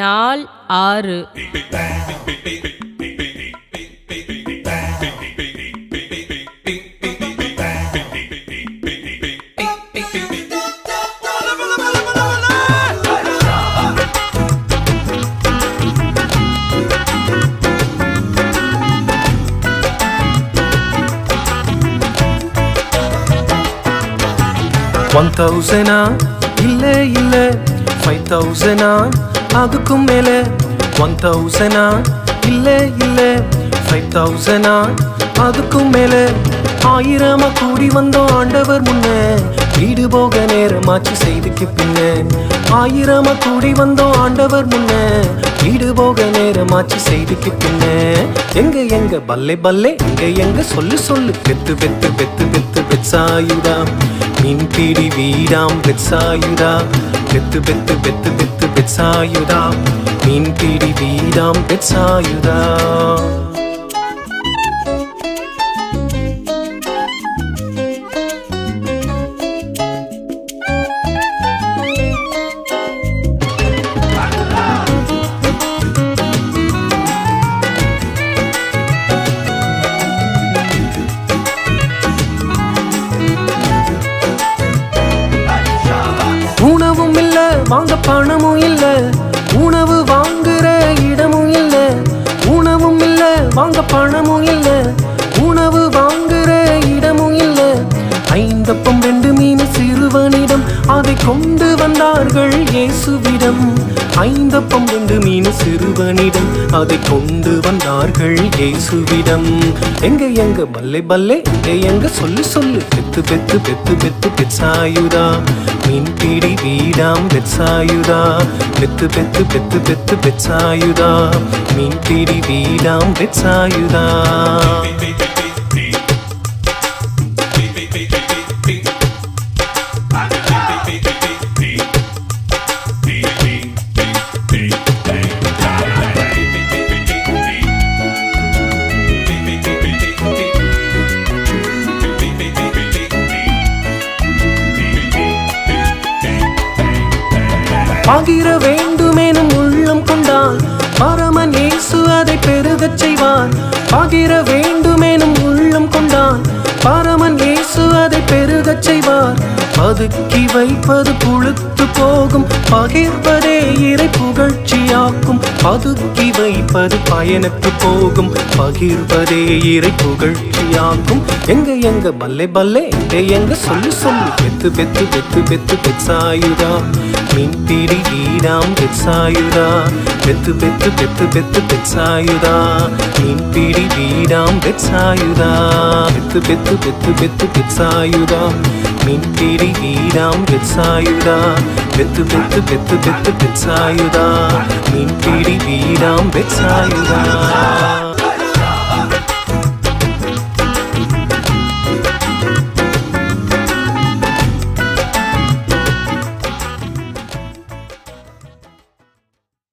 நாள் 6. $1,000 இல்ல இல்ல 5,000 அதுக்கும் மேல 1,000 இல்ல இல்ல 5,000 அதுக்கும் மேல 1000 கூடி வந்தோம் ஆண்டவர் முன்ன வீடு போக நேரமாச்சு செய்திக்கு பின்ன 1000 கூடி வந்தோம் ஆண்டவர் முன்ன வீடு போக நேரமாச்சு செய்திக்கு பின்ன எங்க எங்க பல்லே பல்லே எங்க எங்க சொல்லு சொல்லு பெத்து பெத்து பெத்து பெத்து பெட்சாயுதா மீன் பிடி வீடாம் பெட்சாயுதா பெத்து பெத்து பெத்து பெத்து பெட்சாயுதா மீன் பிடி வீடாம் பெட்சாயுதா உணவும் இல்ல வாங்க பணமும் இல்ல உணவு வாங்குற இடமும் இல்ல உணவும் இல்ல வாங்க பணமும் இல்ல உணவு வாங்குற இடமும் இல்ல 5 அப்பம் 2 மீன் சிறுவனிடம் அதை கொண்டு வந்தார்கள் இயேசுவிடம் 5 அப்பம் 2 மீன் சிறுவனிடம் அதை கொண்டு வந்தார்கள் இயேசுவிடம் எங்க எங்க பல்லே பல்லே எங்க சொல்லு சொல்லு பெத்து பெத்து பெத்து பெத்து பெட்சாயுதா மீன் பிடி வீடாம் பெட்சாயுதா பெத்து பெத்து பெத்து பெத்து பெட்சாயுதா மீன் பிடி வீடாம் பெட்சாயுதா பகிர வேண்டுமெனும் உள்ளம் கொண்டால் பரமன் இயேசு அதை பெருகச் செய்வார் பகிர வேண்டுமெனும் உள்ளம் கொண்டால் பரமன் இயேசு அதை பெருகச் செய்வார் பதுக்கி வைப்பது புழுத்து போகும் பகிர்வதே இறை புகழ்ச்சியாக்கும் பதுக்கி வைப்பது பயனுக்கு போகும் பகிர்வதே இறை புகழ்ச்சியாக்கும் எங்க எங்க பல்லே பல்லே எங்க சொல்லு சொல்லு பெத்து பெத்து பெத்து பெத்து பெட்சாயுதா மீன் பிடி வீடாம் பெட்சாயுதா பெத்து பெத்து பெத்து பெத்து பெட்சாயுதா மீன் பிடி வீடாம் பெட்சாயுதா பெத்து பெத்து பெத்து பெத்து பெட்சாயுதா மீன் பிடி வீடாம் பெட்சாயுதா பெத்து பெத்து பெத்து பெத்து பெட்சாயுதா மீன் பிடி வீடாம் பெட்சாயுதா